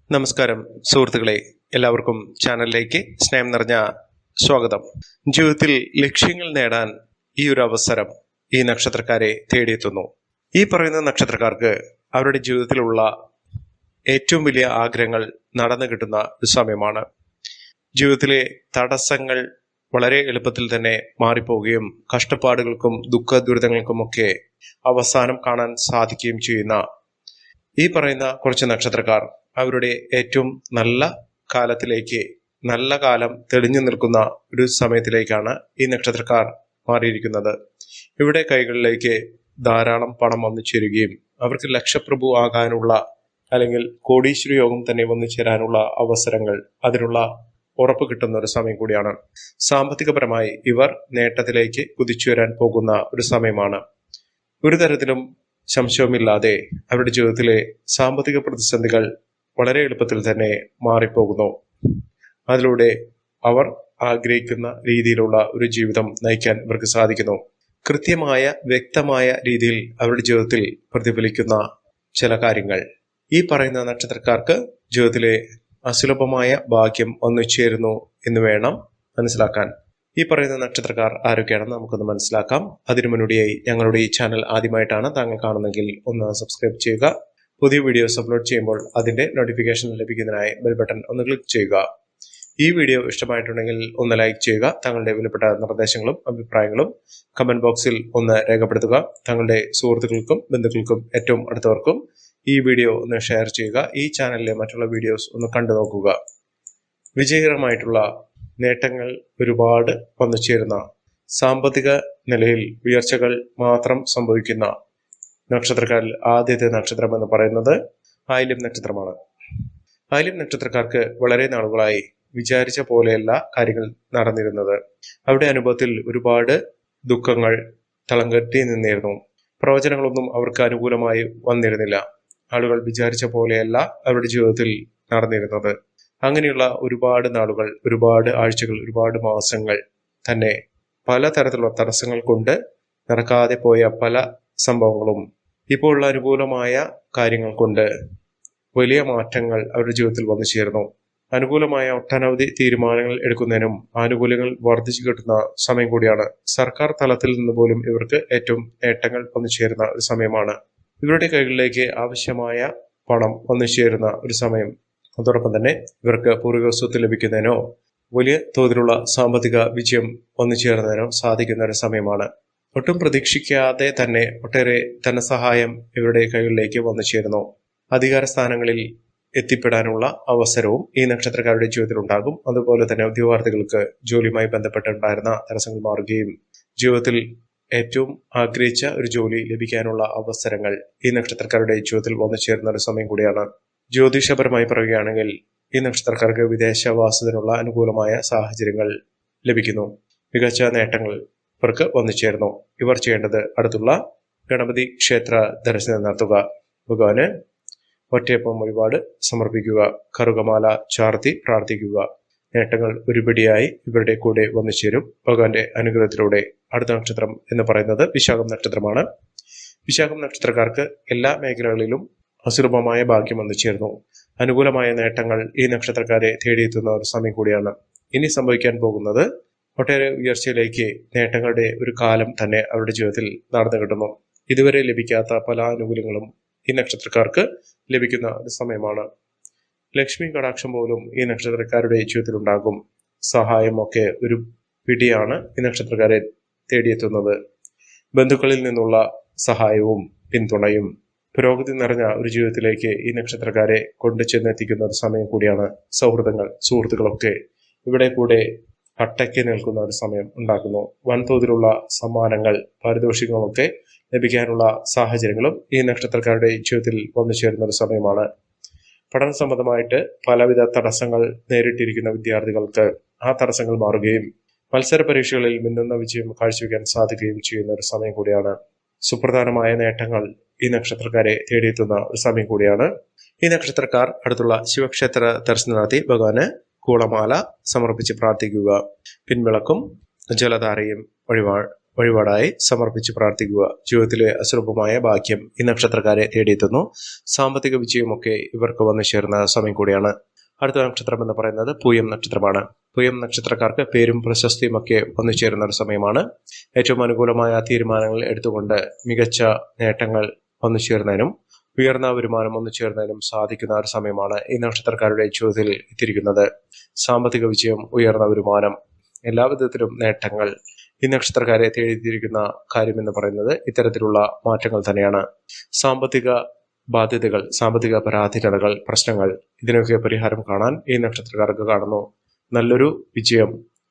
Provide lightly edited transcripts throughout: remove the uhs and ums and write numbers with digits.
നമസ്കാരം സുഹൃത്തുക്കളെ, എല്ലാവർക്കും ചാനലിലേക്ക് സ്നേഹം നിറഞ്ഞ സ്വാഗതം. ജീവിതത്തിൽ ലക്ഷ്യങ്ങൾ നേടാൻ ഈ ഒരു അവസരം ഈ നക്ഷത്രക്കാരെ തേടിയെത്തുന്നു. ഈ പറയുന്ന നക്ഷത്രക്കാർക്ക് അവരുടെ ജീവിതത്തിലുള്ള ഏറ്റവും വലിയ ആഗ്രഹങ്ങൾ നടന്നു കിട്ടുന്ന ഒരു സമയമാണ്. ജീവിതത്തിലെ തടസ്സങ്ങൾ വളരെ എളുപ്പത്തിൽ തന്നെ മാറിപ്പോവുകയും കഷ്ടപ്പാടുകൾക്കും ദുഃഖ ദുരിതങ്ങൾക്കുമൊക്കെ അവസാനം കാണാൻ സാധിക്കുകയും ചെയ്യുന്ന ഈ പറയുന്ന കുറച്ച് നക്ഷത്രക്കാർ അവരുടെ ഏറ്റവും നല്ല കാലത്തിലേക്ക്, നല്ല കാലം തെളിഞ്ഞു നിൽക്കുന്ന ഒരു സമയത്തിലേക്കാണ് ഈ നക്ഷത്രക്കാർ മാറിയിരിക്കുന്നത്. ഇവിടെ കൈകളിലേക്ക് ധാരാളം പണം വന്നു ചേരുകയും അവർക്ക് ലക്ഷപ്രഭു ആകാനുള്ള അല്ലെങ്കിൽ കോടീശ്വര യോഗം തന്നെ വന്നു ചേരാനുള്ള അവസരങ്ങൾ, അതിനുള്ള ഉറപ്പ് കിട്ടുന്ന ഒരു സമയം കൂടിയാണ്. സാമ്പത്തികപരമായി ഇവർ നേട്ടത്തിലേക്ക് കുതിച്ചുയരാൻ പോകുന്ന ഒരു സമയമാണ്. ഒരു തരത്തിലും സംശയവുമില്ലാതെ അവരുടെ ജീവിതത്തിലെ സാമ്പത്തിക പ്രതിസന്ധികൾ വളരെ എളുപ്പത്തിൽ തന്നെ മാറിപ്പോകുന്നു. അതിലൂടെ അവർ ആഗ്രഹിക്കുന്ന രീതിയിലുള്ള ഒരു ജീവിതം നയിക്കാൻ ഇവർക്ക് സാധിക്കുന്നു. കൃത്യമായ വ്യക്തമായ രീതിയിൽ അവരുടെ ജീവിതത്തിൽ പ്രതിഫലിക്കുന്ന ചില കാര്യങ്ങൾ ഈ പറയുന്ന നക്ഷത്രക്കാർക്ക് ജീവിതത്തിലെ അസുലഭമായ ഭാഗ്യം വന്നു ചേരുന്നു എന്ന് വേണം മനസ്സിലാക്കാൻ. ഈ പറയുന്ന നക്ഷത്രക്കാർ ആരൊക്കെയാണെന്ന് നമുക്കൊന്ന് മനസ്സിലാക്കാം. അതിനു മുന്നോടിയായി ഞങ്ങളുടെ ഈ ചാനൽ ആദ്യമായിട്ടാണ് താങ്കൾ കാണുന്നതെങ്കിൽ ഒന്ന് സബ്സ്ക്രൈബ് ചെയ്യുക. പുതിയ വീഡിയോസ് അപ്ലോഡ് ചെയ്യുമ്പോൾ അതിന്റെ നോട്ടിഫിക്കേഷൻ ലഭിക്കുന്നതിനായി ബെൽ ബട്ടൺ ഒന്ന് ക്ലിക്ക് ചെയ്യുക. ഈ വീഡിയോ ഇഷ്ടമായിട്ടുണ്ടെങ്കിൽ ഒന്ന് ലൈക്ക് ചെയ്യുക. താങ്കളുടെ വിലപ്പെട്ട നിർദ്ദേശങ്ങളും അഭിപ്രായങ്ങളും കമന്റ് ബോക്സിൽ ഒന്ന് രേഖപ്പെടുത്തുക. താങ്കളുടെ സുഹൃത്തുക്കൾക്കും ബന്ധുക്കൾക്കും ഏറ്റവും അടുത്തവർക്കും ഈ വീഡിയോ ഒന്ന് ഷെയർ ചെയ്യുക. ഈ ചാനലിലെ മറ്റുള്ള വീഡിയോസ് ഒന്ന് കണ്ടു നോക്കുക. വിജയകരമായിട്ടുള്ള നേട്ടങ്ങൾ ഒരുപാട് വന്നു ചേരുന്ന, സാമ്പത്തിക നിലയിൽ ഉയർച്ചകൾ മാത്രം സംഭവിക്കുന്ന നക്ഷത്രക്കാരിൽ ആദ്യത്തെ നക്ഷത്രം എന്ന് പറയുന്നത് ആയില്യം നക്ഷത്രമാണ്. ആയില്യം നക്ഷത്രക്കാർക്ക് വളരെ നാളുകളായി വിചാരിച്ച പോലെയല്ല കാര്യങ്ങൾ നടന്നിരുന്നത്. അവരുടെ അനുഭവത്തിൽ ഒരുപാട് ദുഃഖങ്ങൾ തളം കെട്ടി നിന്നിരുന്നു. പ്രവചനങ്ങളൊന്നും അവർക്ക് അനുകൂലമായി വന്നിരുന്നില്ല. ആളുകൾ വിചാരിച്ച പോലെയല്ല അവരുടെ ജീവിതത്തിൽ നടന്നിരുന്നത്. അങ്ങനെയുള്ള ഒരുപാട് നാളുകൾ, ഒരുപാട് ആഴ്ചകൾ, ഒരുപാട് മാസങ്ങൾ തന്നെ പലതരത്തിലുള്ള തടസ്സങ്ങൾ കൊണ്ട് നടക്കാതെ പോയ പല സംഭവങ്ങളും ഇപ്പോഴുള്ള അനുകൂലമായ കാര്യങ്ങൾ കൊണ്ട് വലിയ മാറ്റങ്ങൾ അവരുടെ ജീവിതത്തിൽ വന്നു ചേർന്നു. അനുകൂലമായ ഒട്ടനവധി തീരുമാനങ്ങൾ എടുക്കുന്നതിനും ആനുകൂല്യങ്ങൾ വർദ്ധിച്ചു കിട്ടുന്ന സമയം കൂടിയാണ്. സർക്കാർ തലത്തിൽ നിന്ന് പോലും ഇവർക്ക് ഏറ്റവും നേട്ടങ്ങൾ വന്നു ചേരുന്ന ഒരു സമയമാണ്. ഇവരുടെ കൈകളിലേക്ക് ആവശ്യമായ പണം വന്നു ചേരുന്ന ഒരു സമയം. അതോടൊപ്പം തന്നെ ഇവർക്ക് പൂർവിക സ്വത്ത് ലഭിക്കുന്നതിനോ വലിയ തോതിലുള്ള സാമ്പത്തിക വിജയം വന്നു ചേർന്നതിനോ സാധിക്കുന്ന ഒരു സമയമാണ്. ഒട്ടും പ്രതീക്ഷിക്കാതെ തന്നെ ഒട്ടേറെ ധനസഹായം ഇവരുടെ കൈകളിലേക്ക് വന്നു ചേരുന്നു. അധികാര സ്ഥാനങ്ങളിൽ എത്തിപ്പെടാനുള്ള അവസരവും ഈ നക്ഷത്രക്കാരുടെ ജീവിതത്തിൽ ഉണ്ടാകും. അതുപോലെ തന്നെ ഉദ്യോഗാർത്ഥികൾക്ക് ജോലിയുമായി ബന്ധപ്പെട്ടുണ്ടായിരുന്ന തടസ്സങ്ങൾ മാറുകയും ജീവിതത്തിൽ ഏറ്റവും ആഗ്രഹിച്ച ഒരു ജോലി ലഭിക്കാനുള്ള അവസരങ്ങൾ ഈ നക്ഷത്രക്കാരുടെ ജീവിതത്തിൽ വന്നു ചേരുന്ന ഒരു സമയം കൂടിയാണ്. ജ്യോതിഷപരമായി പറയുകയാണെങ്കിൽ ഈ നക്ഷത്രക്കാർക്ക് വിദേശവാസത്തിനുള്ള അനുകൂലമായ സാഹചര്യങ്ങൾ ലഭിക്കുന്നു. മികച്ച നേട്ടങ്ങൾ ഇവർക്ക് വന്നു ചേർന്നു. ഇവർ ചെയ്യേണ്ടത് അടുത്തുള്ള ഗണപതി ക്ഷേത്ര ദർശനം നടത്തുക, ഭഗവാന് ഒറ്റയപ്പം വഴിപാട് സമർപ്പിക്കുക, കറുകമാല ചാർത്തി പ്രാർത്ഥിക്കുക. നേട്ടങ്ങൾ ഒരുപടിയായി ഇവരുടെ കൂടെ വന്നു ചേരും ഭഗവാന്റെ അനുഗ്രഹത്തിലൂടെ. അടുത്ത നക്ഷത്രം എന്ന് പറയുന്നത് വിശാഖം നക്ഷത്രമാണ്. വിശാഖം നക്ഷത്രക്കാർക്ക് എല്ലാ മേഖലകളിലും അസുലഭമായ ഭാഗ്യം വന്നു ചേർന്നു. അനുകൂലമായ നേട്ടങ്ങൾ ഈ നക്ഷത്രക്കാരെ തേടിയെത്തുന്ന ഒരു സമയം കൂടിയാണ്. ഇനി സംഭവിക്കാൻ പോകുന്നത് ഒട്ടേറെ ഉയർച്ചയിലേക്ക് നേട്ടങ്ങളുടെ ഒരു കാലം തന്നെ അവരുടെ ജീവിതത്തിൽ നടന്നു കിട്ടുന്നു. ഇതുവരെ ലഭിക്കാത്ത പല ആനുകൂല്യങ്ങളും ഈ നക്ഷത്രക്കാർക്ക് ലഭിക്കുന്ന ഒരു സമയമാണ്. ലക്ഷ്മി കടാക്ഷം പോലും ഈ നക്ഷത്രക്കാരുടെ ജീവിതത്തിൽ ഉണ്ടാകും. സഹായമൊക്കെ ഒരു പിടിയാണ് ഈ നക്ഷത്രക്കാരെ തേടിയെത്തുന്നത്. ബന്ധുക്കളിൽ നിന്നുള്ള സഹായവും പിന്തുണയും പുരോഗതി നിറഞ്ഞ ഒരു ജീവിതത്തിലേക്ക് ഈ നക്ഷത്രക്കാരെ കൊണ്ടു ചെന്നെത്തിക്കുന്ന ഒരു സമയം കൂടിയാണ്. സൗഹൃദങ്ങൾ, സുഹൃത്തുക്കളൊക്കെ ഇവിടെ കൂടെ കട്ടയ്ക്ക് നിൽക്കുന്ന ഒരു സമയം ഉണ്ടാക്കുന്നു. വൻതോതിലുള്ള സമ്മാനങ്ങൾ, പാരിതോഷികങ്ങളൊക്കെ ലഭിക്കാനുള്ള സാഹചര്യങ്ങളും ഈ നക്ഷത്രക്കാരുടെ ജീവിതത്തിൽ വന്നു ചേരുന്ന ഒരു സമയമാണ്. പഠന സംബന്ധമായിട്ട് പലവിധ തടസ്സങ്ങൾ നേരിട്ടിരിക്കുന്ന വിദ്യാർത്ഥികൾക്ക് ആ തടസ്സങ്ങൾ മാറുകയും മത്സര പരീക്ഷകളിൽ മിന്നുന്ന വിജയം കാഴ്ചവെക്കാൻ സാധിക്കുകയും ചെയ്യുന്ന ഒരു സമയം കൂടിയാണ്. സുപ്രധാനമായ നേട്ടങ്ങൾ ഈ നക്ഷത്രക്കാരെ തേടിയെത്തുന്ന ഒരു സമയം കൂടിയാണ്. ഈ നക്ഷത്രക്കാർ അടുത്തുള്ള ശിവക്ഷേത്ര ദർശനം നടത്തി ഭഗവാന് കൂളമാല സമർപ്പിച്ച് പ്രാർത്ഥിക്കുക. പിൻവിളക്കും ജലധാരയും വഴിപാടായി സമർപ്പിച്ച് പ്രാർത്ഥിക്കുക. ജീവിതത്തിലെ അസുലഭമായ ഭാഗ്യം ഈ നക്ഷത്രക്കാരെ തേടിയെത്തുന്നു. സാമ്പത്തിക വിജയമൊക്കെ ഇവർക്ക് വന്നു ചേർന്ന സമയം കൂടിയാണ്. അടുത്ത നക്ഷത്രം എന്ന് പറയുന്നത് പൂയം നക്ഷത്രമാണ്. പൂയം നക്ഷത്രക്കാർക്ക് പേരും പ്രശസ്തിയും ഒക്കെ വന്നു ചേരുന്ന ഒരു സമയമാണ്. ഏറ്റവും അനുകൂലമായ തീരുമാനങ്ങൾ എടുത്തുകൊണ്ട് മികച്ച നേട്ടങ്ങൾ വന്നു ചേർന്നതിനും ഉയർന്ന വരുമാനം വന്നു ചേർന്നതിനും സാധിക്കുന്ന ഒരു സമയമാണ് ഈ നക്ഷത്രക്കാരുടെ ജീവിതത്തിൽ എത്തിയിരിക്കുന്നത്. സാമ്പത്തിക വിജയം, ഉയർന്ന വരുമാനം, എല്ലാവിധത്തിലും നേട്ടങ്ങൾ ഈ നക്ഷത്രക്കാരെ തേടിയിരിക്കുന്ന കാര്യം എന്ന് പറയുന്നത് ഇത്തരത്തിലുള്ള മാറ്റങ്ങൾ തന്നെയാണ്. സാമ്പത്തിക ബാധ്യതകൾ, സാമ്പത്തിക പരാധീനതകൾ, പ്രശ്നങ്ങൾ, ഇതിനൊക്കെ പരിഹാരം കാണാൻ ഈ നക്ഷത്രക്കാർക്ക് കാണുന്നു. നല്ലൊരു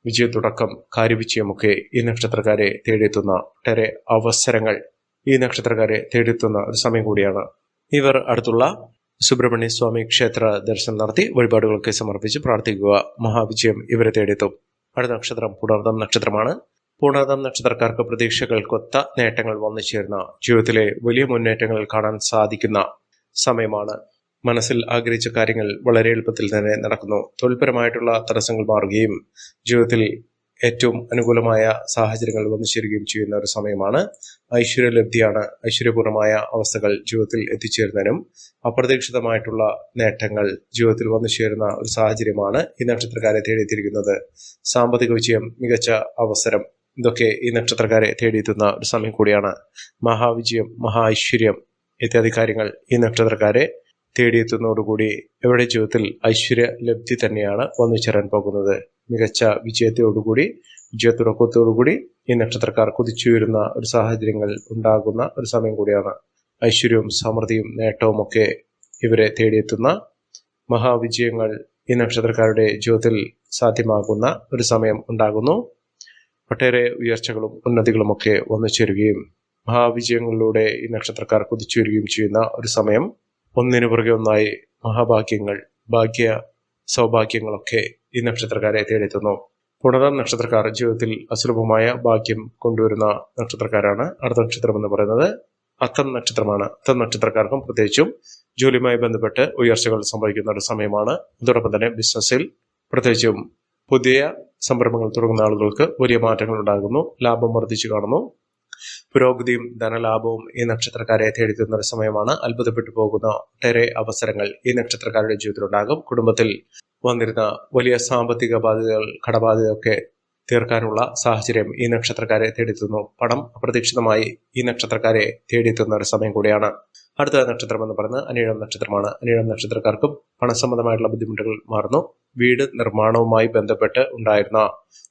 വിജയത്തുടക്കം, കാര്യവിജയമൊക്കെ ഈ നക്ഷത്രക്കാരെ തേടിയെത്തുന്ന ഒട്ടേറെ അവസരങ്ങൾ ഈ നക്ഷത്രക്കാരെ തേടിയെത്തുന്ന ഒരു സമയം കൂടിയാണ്. ഇവർ അടുത്തുള്ള സുബ്രഹ്മണ്യ സ്വാമി ക്ഷേത്ര ദർശനം നടത്തി വഴിപാടുകളൊക്കെ സമർപ്പിച്ച് പ്രാർത്ഥിക്കുക. മഹാവിജയം ഇവരെ തേടിയെത്തും. അടുത്ത നക്ഷത്രം പുണർദം നക്ഷത്രമാണ്. പുണർദം നക്ഷത്രക്കാർക്ക് പ്രതീക്ഷകൾക്കൊത്ത നേട്ടങ്ങൾ വന്നു ചേർന്ന ജീവിതത്തിലെ വലിയ മുന്നേറ്റങ്ങൾ കാണാൻ സാധിക്കുന്ന സമയമാണ്. മനസ്സിൽ ആഗ്രഹിച്ച കാര്യങ്ങൾ വളരെ എളുപ്പത്തിൽ തന്നെ നടക്കുന്നു. തൊഴിൽപരമായിട്ടുള്ള തടസ്സങ്ങൾ മാറുകയും ജീവിതത്തിൽ ഏറ്റവും അനുകൂലമായ സാഹചര്യങ്ങൾ വന്നു ചേരുകയും ചെയ്യുന്ന ഒരു സമയമാണ്. ഐശ്വര്യലബ്ധിയാണ്. ഐശ്വര്യപൂർണമായ അവസ്ഥകൾ ജീവിതത്തിൽ എത്തിച്ചേരുന്നതിനും അപ്രതീക്ഷിതമായിട്ടുള്ള നേട്ടങ്ങൾ ജീവിതത്തിൽ വന്നു ചേരുന്ന ഒരു സാഹചര്യമാണ് ഈ നക്ഷത്രക്കാരെ തേടിയെത്തിയിരിക്കുന്നത്. സാമ്പത്തിക വിജയം, മികച്ച അവസരം, ഇതൊക്കെ ഈ നക്ഷത്രക്കാരെ തേടിയെത്തുന്ന ഒരു സമയം കൂടിയാണ്. മഹാവിജയം, മഹാ ഇത്യാദി കാര്യങ്ങൾ ഈ നക്ഷത്രക്കാരെ തേടിയെത്തുന്നതോടുകൂടി ഇവരുടെ ജീവിതത്തിൽ ഐശ്വര്യ ലബ്ധി തന്നെയാണ് വന്നു ചേരാൻ പോകുന്നത്. മികച്ച വിജയത്തുടക്കത്തോടുകൂടി ഈ നക്ഷത്രക്കാർ കുതിച്ചുയരുന്ന ഒരു സാഹചര്യങ്ങൾ ഉണ്ടാകുന്ന ഒരു സമയം കൂടിയാണ്. ഐശ്വര്യവും സമൃദ്ധിയും നേട്ടവും ഒക്കെ ഇവരെ തേടിയെത്തുന്ന മഹാവിജയങ്ങൾ ഈ നക്ഷത്രക്കാരുടെ ജീവിതത്തിൽ സാധ്യമാകുന്ന ഒരു സമയം ഉണ്ടാകുന്നു. ഒട്ടേറെ ഉയർച്ചകളും ഉന്നതികളും ഒക്കെ വന്നു ചേരുകയും മഹാവിജയങ്ങളിലൂടെ ഈ നക്ഷത്രക്കാർ കുതിച്ചുയരുകയും ചെയ്യുന്ന ഒരു സമയം. ഒന്നിനു പുറകെ ഒന്നായി മഹാഭാഗ്യങ്ങൾ, സൗഭാഗ്യങ്ങളൊക്കെ ഈ നക്ഷത്രക്കാരെ തേടിയെത്തുന്നു. പുണർദം നക്ഷത്രക്കാർ ജീവിതത്തിൽ അസുലഭമായ ഭാഗ്യം കൊണ്ടുവരുന്ന നക്ഷത്രക്കാരാണ്. അടുത്ത നക്ഷത്രം എന്ന് പറയുന്നത് അത്തം നക്ഷത്രമാണ്. അത്തം നക്ഷത്രക്കാർക്കും പ്രത്യേകിച്ചും ജോലിയുമായി ബന്ധപ്പെട്ട് ഉയർച്ചകൾ സംഭവിക്കുന്ന ഒരു സമയമാണ്. അതോടൊപ്പം തന്നെ ബിസിനസ്സിൽ പ്രത്യേകിച്ചും പുതിയ സംരംഭങ്ങൾ തുടങ്ങുന്ന ആളുകൾക്ക് വലിയ മാറ്റങ്ങൾ ഉണ്ടാകുന്നു. ലാഭം വർദ്ധിച്ചു കാണുന്നു. പുരോഗതിയും ധനലാഭവും ഈ നക്ഷത്രക്കാരെ തേടിത്തുന്ന ഒരു സമയമാണ്. അത്ഭുതപ്പെട്ടു പോകുന്ന ഒട്ടേറെ അവസരങ്ങൾ ഈ നക്ഷത്രക്കാരുടെ ജീവിതത്തിലുണ്ടാകും. കുടുംബത്തിൽ വന്നിരുന്ന വലിയ സാമ്പത്തിക ബാധ്യതകൾ, കടബാധ്യതയൊക്കെ തീർക്കാനുള്ള സാഹചര്യം ഈ നക്ഷത്രക്കാരെ തേടിത്തുന്നു. പണം അപ്രതീക്ഷിതമായി ഈ നക്ഷത്രക്കാരെ തേടിയെത്തുന്ന ഒരു സമയം കൂടിയാണ്. അടുത്ത നക്ഷത്രം എന്ന് പറയുന്നത് അനിഴം നക്ഷത്രമാണ്. അനിഴം നക്ഷത്രക്കാർക്കും പണസംബന്ധമായിട്ടുള്ള ബുദ്ധിമുട്ടുകൾ മാറുന്നു. വീട് നിർമ്മാണവുമായി ബന്ധപ്പെട്ട് ഉണ്ടായിരുന്ന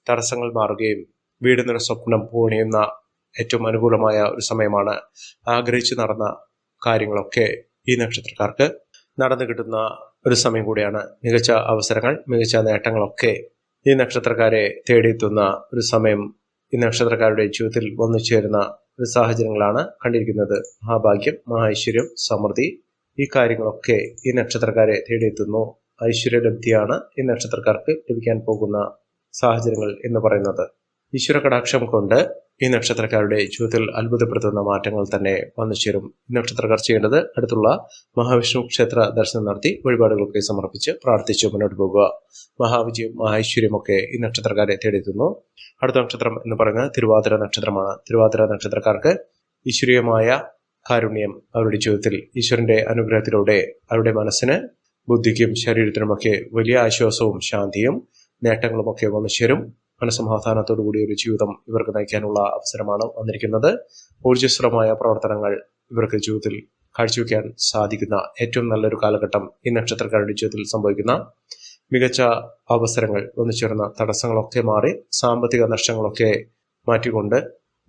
തടസ്സങ്ങൾ മാറുകയും വീട് സ്വപ്നം പൂണിയുന്ന ഏറ്റവും അനുകൂലമായ ഒരു സമയമാണ്. ആഗ്രഹിച്ചു നടന്ന കാര്യങ്ങളൊക്കെ ഈ നക്ഷത്രക്കാർക്ക് നടന്നു കിട്ടുന്ന ഒരു സമയം കൂടിയാണ്. മികച്ച അവസരങ്ങൾ, മികച്ച നേട്ടങ്ങളൊക്കെ ഈ നക്ഷത്രക്കാരെ തേടിയെത്തുന്ന ഒരു സമയം ഈ നക്ഷത്രക്കാരുടെ ജീവിതത്തിൽ വന്നു ചേരുന്ന ഒരു സാഹചര്യങ്ങളാണ് കണ്ടിരിക്കുന്നത്. മഹാഭാഗ്യം, മഹാഐശ്വര്യം, സമൃദ്ധി, ഈ കാര്യങ്ങളൊക്കെ ഈ നക്ഷത്രക്കാരെ തേടിയെത്തുന്നു. ഐശ്വര്യലബ്ധിയാണ് ഈ നക്ഷത്രക്കാർക്ക് ലഭിക്കാൻ പോകുന്ന സാഹചര്യങ്ങൾ എന്ന് പറയുന്നത്. ഈശ്വര കടാക്ഷം കൊണ്ട് ഈ നക്ഷത്രക്കാരുടെ ജീവിതത്തിൽ അത്ഭുതപ്പെടുത്തുന്ന മാറ്റങ്ങൾ തന്നെ വന്നു ചേരും. ഈ നക്ഷത്രക്കാർ ചെയ്യേണ്ടത് അടുത്തുള്ള മഹാവിഷ്ണു ക്ഷേത്ര ദർശനം നടത്തി വഴിപാടുകളൊക്കെ സമർപ്പിച്ച് പ്രാർത്ഥിച്ച് മുന്നോട്ട് പോകുക. മഹാവിജയം, മഹാഐശ്വര്യമൊക്കെ ഈ നക്ഷത്രക്കാരെ തേടിയെത്തുന്നു. അടുത്ത നക്ഷത്രം എന്ന് പറയുന്നത് തിരുവാതിര നക്ഷത്രമാണ്. തിരുവാതിര നക്ഷത്രക്കാർക്ക് ഈശ്വരീയമായ കാരുണ്യം അവരുടെ ജീവിതത്തിൽ ഈശ്വരന്റെ അനുഗ്രഹത്തിലൂടെ അവരുടെ മനസ്സിന്, ബുദ്ധിക്കും ശരീരത്തിനുമൊക്കെ വലിയ ആശ്വാസവും ശാന്തിയും നേട്ടങ്ങളുമൊക്കെ വന്നു ചേരും. മനസ്സമാധാനത്തോടുകൂടി ഒരു ജീവിതം ഇവർക്ക് നയിക്കാനുള്ള അവസരമാണ് വന്നിരിക്കുന്നത്. ഊർജ്ജസ്വലമായ പ്രവർത്തനങ്ങൾ ഇവർക്ക് ജീവിതത്തിൽ കാഴ്ചവെക്കാൻ സാധിക്കുന്ന ഏറ്റവും നല്ലൊരു കാലഘട്ടം ഈ നക്ഷത്രക്കാരുടെ ജീവിതത്തിൽ സംഭവിക്കുന്ന മികച്ച അവസരങ്ങൾ വന്നു ചേർന്ന തടസ്സങ്ങളൊക്കെ മാറി സാമ്പത്തിക നഷ്ടങ്ങളൊക്കെ മാറ്റിക്കൊണ്ട്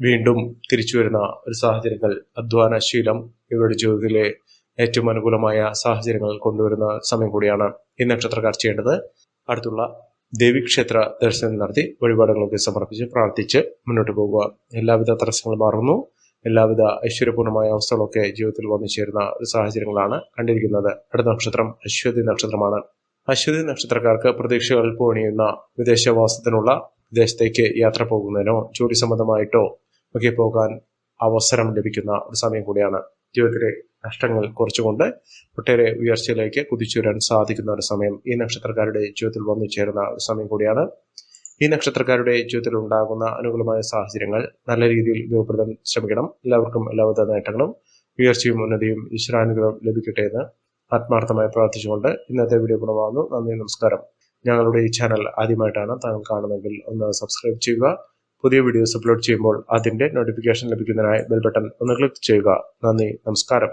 വീണ്ടും തിരിച്ചു വരുന്ന ഒരു സാഹചര്യങ്ങൾ, അധ്വാനശീലം ഇവരുടെ ജീവിതത്തിലെ ഏറ്റവും അനുകൂലമായ സാഹചര്യങ്ങൾ കൊണ്ടുവരുന്ന സമയം കൂടിയാണ്. ഈ നക്ഷത്രക്കാർ ചെയ്യേണ്ടത് അടുത്തുള്ള ദേവീക്ഷേത്ര ദർശനം നടത്തി വഴിപാടുകളൊക്കെ സമർപ്പിച്ച് പ്രാർത്ഥിച്ച് മുന്നോട്ട് പോകുക. എല്ലാവിധ തടസ്സങ്ങളും മാറുന്നു. എല്ലാവിധ ഐശ്വര്യപൂർണമായ അവസ്ഥകളൊക്കെ ജീവിതത്തിൽ വന്നു ചേരുന്ന ഒരു സാഹചര്യങ്ങളാണ് കണ്ടിരിക്കുന്നത്. അടുത്ത നക്ഷത്രം അശ്വതി നക്ഷത്രമാണ്. അശ്വതി നക്ഷത്രക്കാർക്ക് പ്രതീക്ഷകൾ പൂണിയുന്ന വിദേശവാസത്തിനുള്ള, വിദേശത്തേക്ക് യാത്ര പോകുന്നതിനോ ജോലി സംബന്ധമായിട്ടോ ഒക്കെ പോകാൻ അവസരം ലഭിക്കുന്ന ഒരു സമയം കൂടിയാണ്. ജീവിതത്തിലെ നഷ്ടങ്ങൾ കുറച്ചുകൊണ്ട് ഒട്ടേറെ ഉയർച്ചയിലേക്ക് കുതിച്ചുവരാൻ സാധിക്കുന്ന ഒരു സമയം ഈ നക്ഷത്രക്കാരുടെ ജീവിതത്തിൽ വന്നു ചേരുന്ന ഒരു സമയം കൂടിയാണ്. ഈ നക്ഷത്രക്കാരുടെ ജീവിതത്തിൽ ഉണ്ടാകുന്ന അനുകൂലമായ സാഹചര്യങ്ങൾ നല്ല രീതിയിൽ ഉപയോഗപ്പെടുത്താൻ ശ്രമിക്കണം. എല്ലാവർക്കും എല്ലാവിധ നേട്ടങ്ങളും ഉയർച്ചയും ഉന്നതിയും ഈശ്വരാനുഗ്രഹം ലഭിക്കട്ടെ എന്ന് ആത്മാർത്ഥമായി പ്രാർത്ഥിച്ചുകൊണ്ട് ഇന്നത്തെ വീഡിയോ ഗുണമാകുന്നു. നന്ദി, നമസ്കാരം. ഞങ്ങളുടെ ഈ ചാനൽ ആദ്യമായിട്ടാണ് താങ്കൾ കാണുന്നതെങ്കിൽ ഒന്ന് സബ്സ്ക്രൈബ് ചെയ്യുക. പുതിയ വീഡിയോസ് അപ്ലോഡ് ചെയ്യുമ്പോൾ അതിന്റെ നോട്ടിഫിക്കേഷൻ ലഭിക്കുന്നതിനായി ബെൽ ബട്ടൺ ഒന്ന് ക്ലിക്ക് ചെയ്യുക. നന്ദി, നമസ്കാരം.